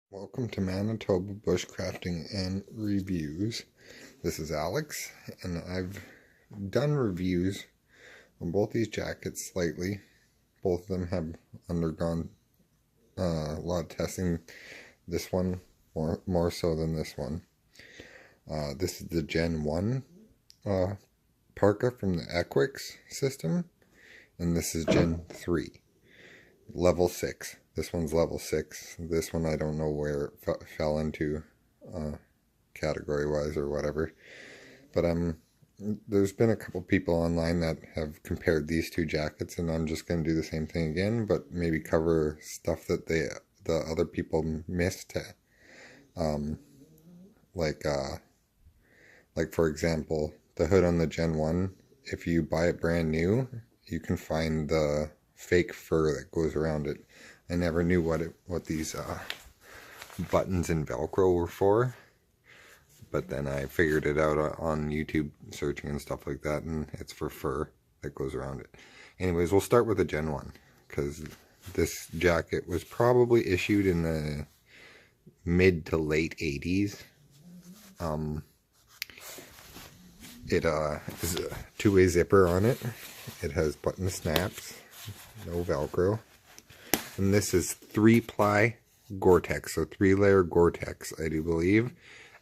Welcome to Manitoba Bushcrafting and Reviews. This is Alex, and I've done reviews on both these jackets lately. Both of them have undergone a lot of testing. This one more so than this one. This is the Gen 1 parka from the ecwcs system, and this is Gen 3, level 6. This one's level 6. This one I don't know where it fell into category-wise or whatever. But there's been a couple people online that have compared these two jackets, and I'm just going to do the same thing again, but maybe cover stuff that the other people missed. Like for example, the hood on the Gen 1, if you buy it brand new, you can find the fake fur that goes around it. I never knew what these buttons and Velcro were for, but then I figured it out on YouTube searching and stuff like that, and it's for fur that goes around it. Anyways, we'll start with the Gen 1, because this jacket was probably issued in the mid to late 80s. It is a two-way zipper on it. It has button snaps, no Velcro. And this is 3-ply Gore-Tex, so 3-layer Gore-Tex, I do believe,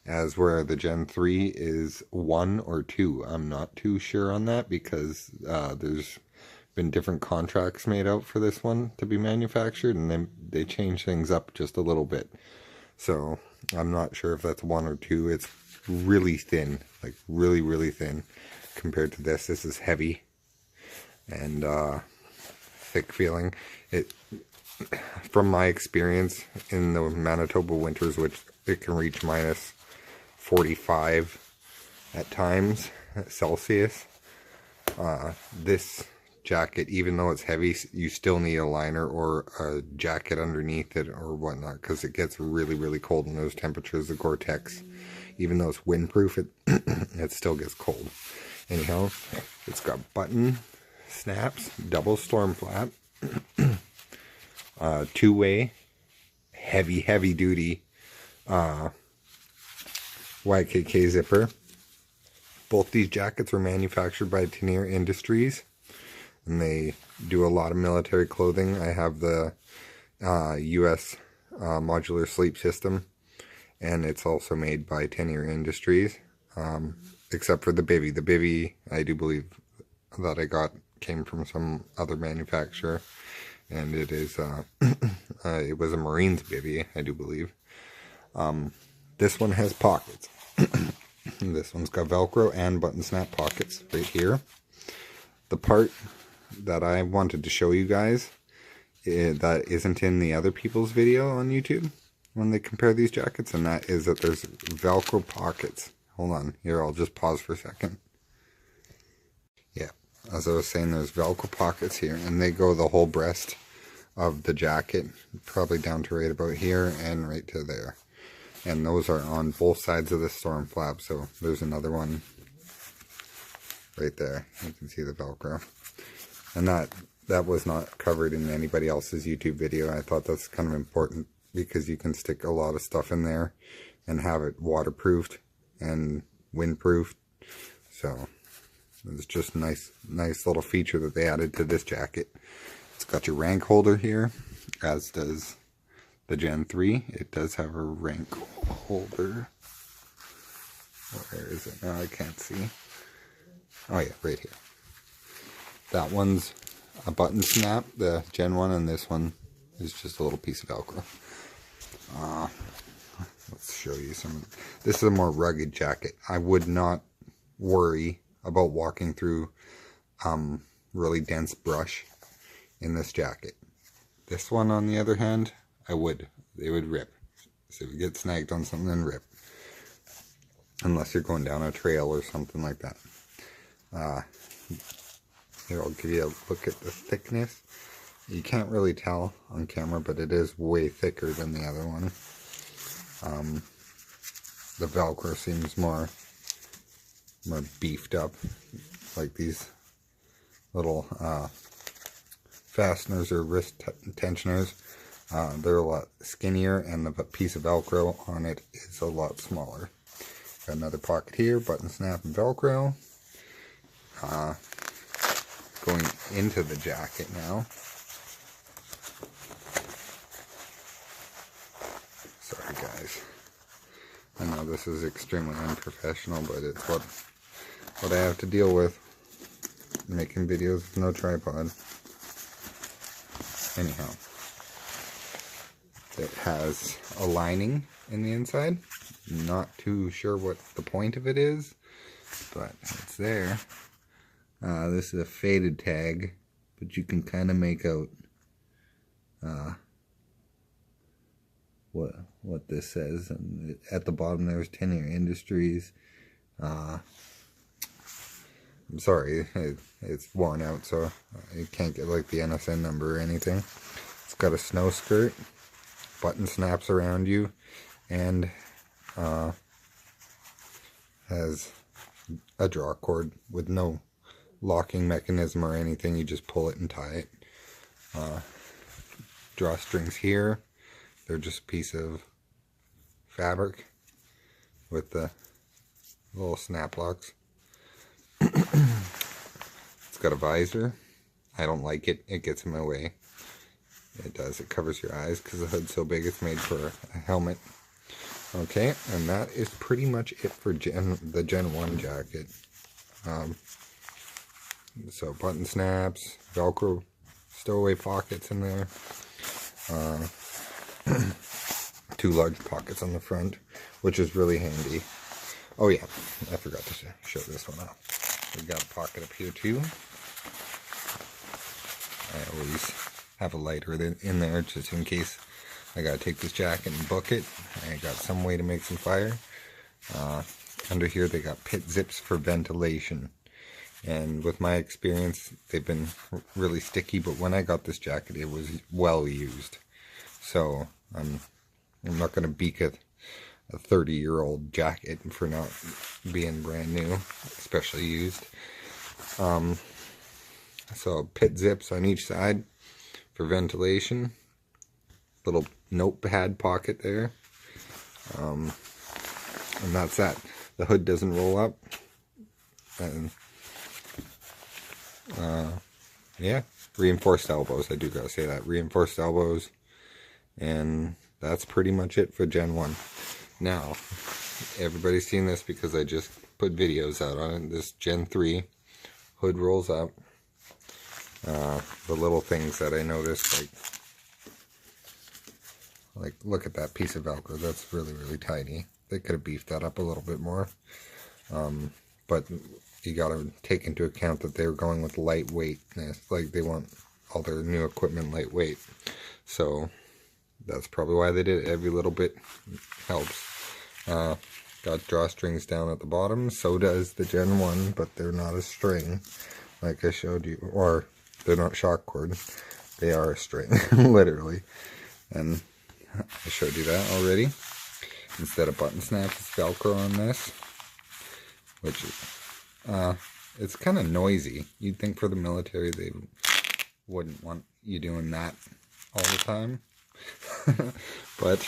as where the Gen 3 is 1 or 2. I'm not too sure on that, because there's been different contracts made out for this one to be manufactured, and they change things up just a little bit. So I'm not sure if that's 1 or 2. It's really thin, like really, really thin compared to this. This is heavy and thick feeling. From my experience in the Manitoba winters, which it can reach minus 45 at times Celsius, this jacket, even though it's heavy, you still need a liner or a jacket underneath it or whatnot, because it gets really, really cold in those temperatures. The Gore-Tex, even though it's windproof, it still gets cold. Anyhow, it's got button snaps, double storm flap, two-way, heavy duty YKK zipper. Both these jackets are manufactured by Tenier Industries, and they do a lot of military clothing. I have the US modular sleep system, and it's also made by Tenier Industries, except for the bivvy. The bivvy, I do believe that I got, came from some other manufacturer, and it is it was a Marines bivvy, I do believe. This one has pockets. This one's got Velcro and button snap pockets right here. The part that I wanted to show you guys that isn't in the other people's video on YouTube when they compare these jackets, and that is that there's Velcro pockets. Hold on, here, I'll just pause for a second. Yeah, as I was saying, there's Velcro pockets here, and they go the whole breast of the jacket, probably down to right about here and right to there. And those are on both sides of the storm flap, so there's another one right there. You can see the Velcro. And that was not covered in anybody else's YouTube video. I thought that's kind of important, because you can stick a lot of stuff in there and have it waterproofed and windproofed. So it's just a nice little feature that they added to this jacket. It's got your rank holder here, as does the Gen 3. It does have a rank holder. Where is it? No, I can't see. Oh yeah, right here. That one's a button snap, the Gen 1, and this one is just a little piece of Velcro. Let's show you some. This is a more rugged jacket. I would not worry about walking through really dense brush in this jacket. This one, on the other hand, I would. They would rip. So if you get snagged on something, then rip. Unless you're going down a trail or something like that. Here, I'll give you a look at the thickness. You can't really tell on camera, but it is way thicker than the other one. The Velcro seems more beefed up, like these little fasteners or wrist tensioners They're a lot skinnier, and the piece of Velcro on it is a lot smaller. Got another pocket here, button snap and Velcro. Going into the jacket now. Sorry guys. I know this is extremely unprofessional, but it's what I have to deal with. Making videos with no tripod. Anyhow. It has a lining in the inside. Not too sure what the point of it is, but it's there. This is a faded tag, but you can kind of make out what this says. And at the bottom there's Tenure Industries. I'm sorry, it's worn out, so you can't get like the NSN number or anything. It's got a snow skirt, button snaps around you, and has a draw cord with no locking mechanism or anything. You just pull it and tie it. Drawstrings here. They're just a piece of fabric with the little snap locks. It's got a visor. I don't like it. It gets in my way. It does. It covers your eyes because the hood's so big it's made for a helmet. Okay, and that is pretty much it for the Gen 1 jacket. So button snaps, Velcro stowaway pockets in there. 2 large pockets on the front, which is really handy. Oh yeah, I forgot to show this one off. We've got a pocket up here too. I always have a lighter in there just in case I gotta take this jacket and book it. I got some way to make some fire. Under here they got pit zips for ventilation. And with my experience, they've been really sticky, but when I got this jacket, it was well used. So I'm not going to beak a 30-year-old jacket for not being brand new, especially used. So pit zips on each side for ventilation. Little notepad pocket there. And that's that. The hood doesn't roll up. And yeah, reinforced elbows. I do gotta say that. Reinforced elbows. And that's pretty much it for Gen 1. Now, everybody's seen this because I just put videos out on it. This Gen 3 hood rolls up. The little things that I noticed, like look at that piece of Velcro. That's really, really tiny. They could have beefed that up a little bit more. But you got to take into account that they're going with lightweightness. Like, they want all their new equipment lightweight. So that's probably why they did it. Every little bit helps. Got drawstrings down at the bottom. So does the Gen 1, but they're not a string like I showed you. Or they're not shock cord. They are a string, literally. And I showed you that already. Instead of button snaps, it's Velcro on this, which is it's kind of noisy. You'd think for the military they wouldn't want you doing that all the time, but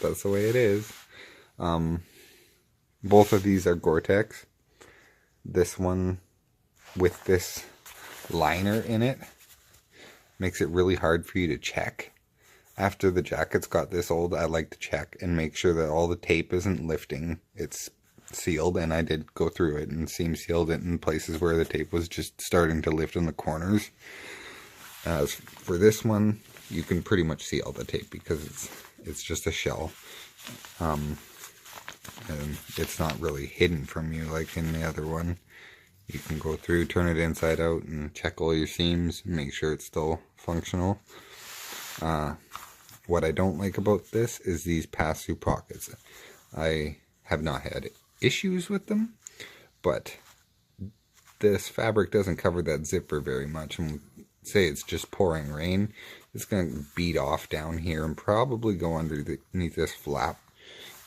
that's the way it is. Both of these are Gore-Tex. This one with this liner in it makes it really hard for you to check. After the jacket's got this old, I like to check and make sure that all the tape isn't lifting. It's sealed, and I did go through it and seam sealed it in places where the tape was just starting to lift in the corners. As for this one, you can pretty much see all the tape because it's just a shell. And it's not really hidden from you like in the other one. You can go through, turn it inside out, and check all your seams and make sure it's still functional. What I don't like about this is these pass-through pockets. I have not had issues with them, but this fabric doesn't cover that zipper very much. And say it's just pouring rain, it's going to bead off down here and probably go underneath this flap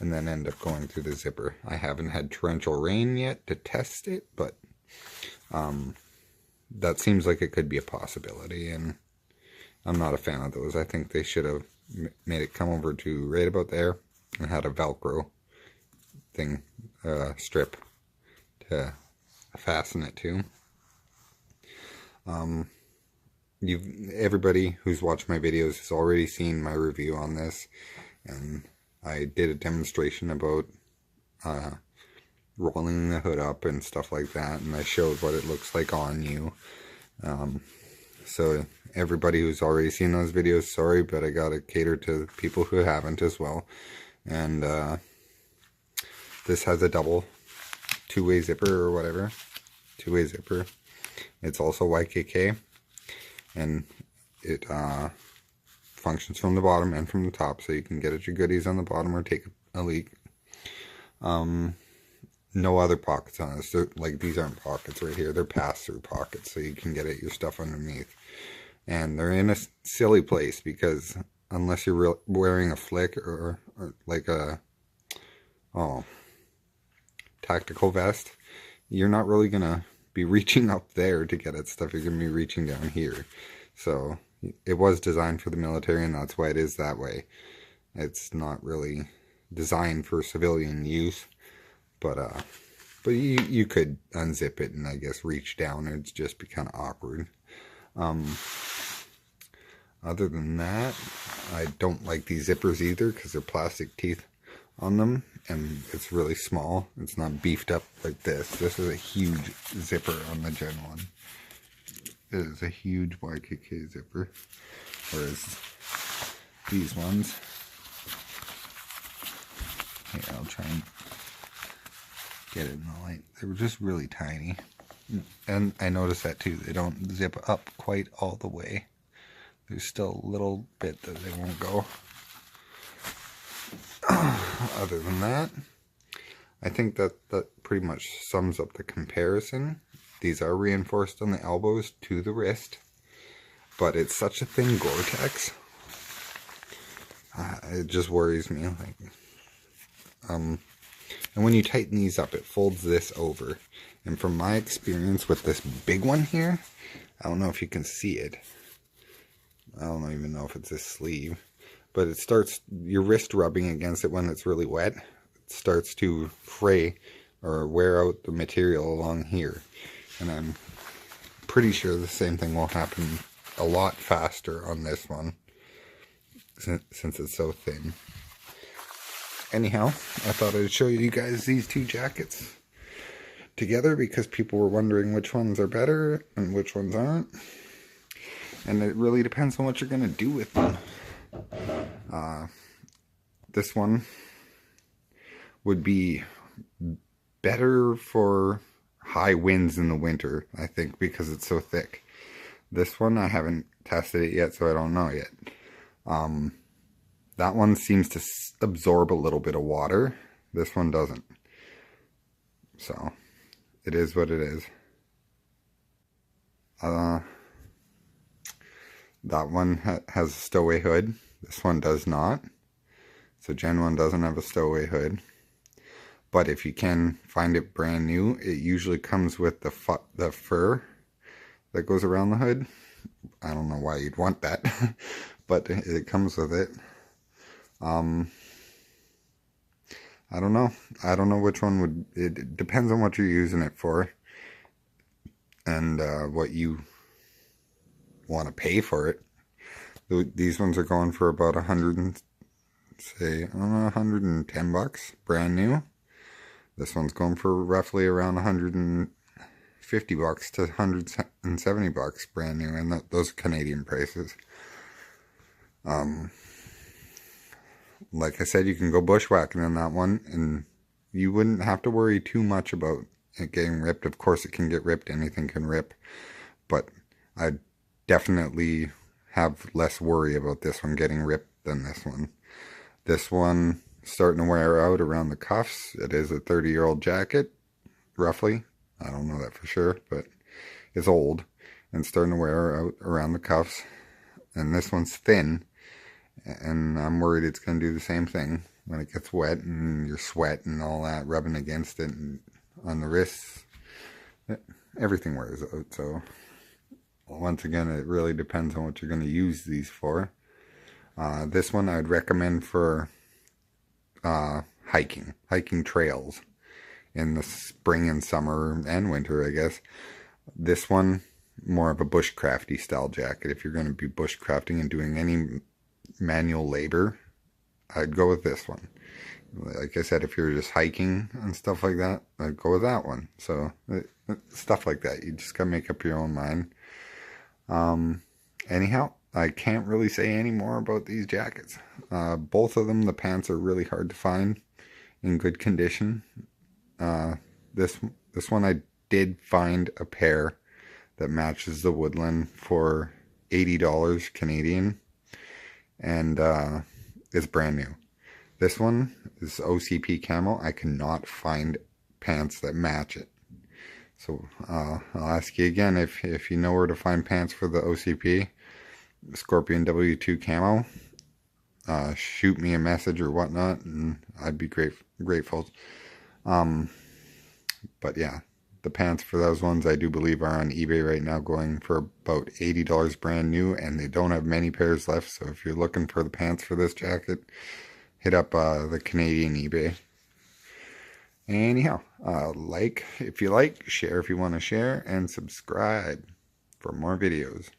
and then end up going through the zipper. I haven't had torrential rain yet to test it, but that seems like it could be a possibility. And I'm not a fan of those. I think they should have made it come over to right about there and had a Velcro thing, strip to fasten it to. Everybody who's watched my videos has already seen my review on this, and I did a demonstration about rolling the hood up and stuff like that, and I showed what it looks like on you. So everybody who's already seen those videos, sorry, but I gotta cater to people who haven't as well. And this has a double two-way zipper or whatever, two-way zipper. It's also YKK, and it functions from the bottom and from the top, so you can get at your goodies on the bottom or take a leak. No other pockets on this. Like, these aren't pockets right here. They're pass-through pockets, so you can get at your stuff underneath. And they're in a silly place, because unless you're wearing a flick or like a tactical vest, you're not really going to be reaching up there to get at stuff. You're going to be reaching down here. So it was designed for the military, and that's why it is that way. It's not really designed for civilian use. But you could unzip it and I guess reach down. It'd just be kind of awkward. Other than that, I don't like these zippers either, because they're plastic teeth on them, and it's really small. It's not beefed up like this. This is a huge zipper on the Gen 1. It is a huge YKK zipper, whereas these ones, here, I'll try and get it in the light. They were just really tiny. And I noticed that too. They don't zip up quite all the way. There's still a little bit that they won't go. Other than that, I think that pretty much sums up the comparison. These are reinforced on the elbows to the wrist, but it's such a thin Gore-Tex. It just worries me. Like, and when you tighten these up, it folds this over. And from my experience with this big one here, I don't know if you can see it. I don't even know if it's this sleeve. But it starts, your wrist rubbing against it when it's really wet, it starts to fray or wear out the material along here. And I'm pretty sure the same thing will happen a lot faster on this one, since it's so thin. Anyhow, I thought I'd show you guys these two jackets together, because people were wondering which ones are better and which ones aren't. And it really depends on what you're going to do with them. This one would be better for high winds in the winter, I think, because it's so thick. This one, I haven't tested it yet, so I don't know yet. That one seems to absorb a little bit of water. This one doesn't. So, it is what it is. That one has a stowaway hood. This one does not. So Gen 1 doesn't have a stowaway hood. But if you can find it brand new, it usually comes with the fur that goes around the hood. I don't know why you'd want that, but it comes with it. I don't know. I don't know which one would... It depends on what you're using it for, and what you want to pay for it. These ones are going for about 110 bucks, brand new. This one's going for roughly around 150 bucks to 170 bucks, brand new, and those are Canadian prices. Like I said, you can go bushwhacking in that one, and you wouldn't have to worry too much about it getting ripped. Of course, it can get ripped. Anything can rip. But I definitely have less worry about this one getting ripped than this one. This one starting to wear out around the cuffs. It is a 30-year-old jacket, roughly. I don't know that for sure, but it's old and starting to wear out around the cuffs. And this one's thin, and I'm worried it's going to do the same thing when it gets wet and your sweat and all that rubbing against it and on the wrists. Everything wears out, so once again, it really depends on what you're going to use these for. This one I would recommend for hiking trails in the spring and summer and winter, I guess. This one, more of a bushcrafty style jacket. If you're going to be bushcrafting and doing any manual labor, I'd go with this one. Like I said, if you're just hiking and stuff like that, I'd go with that one. So stuff like that, you just gotta make up your own mind. Anyhow, I can't really say any more about these jackets. Both of them, the pants are really hard to find in good condition. This one I did find a pair that matches the Woodland for $80 Canadian, and it's brand new. This one is OCP camo. I cannot find pants that match it. So I'll ask you again, if you know where to find pants for the OCP Scorpion W2 camo, shoot me a message or whatnot, and I'd be grateful. But yeah, the pants for those ones I do believe are on eBay right now, going for about $80 brand new, and they don't have many pairs left. So if you're looking for the pants for this jacket, hit up the Canadian eBay. Anyhow, like if you like, share if you want to share, and subscribe for more videos.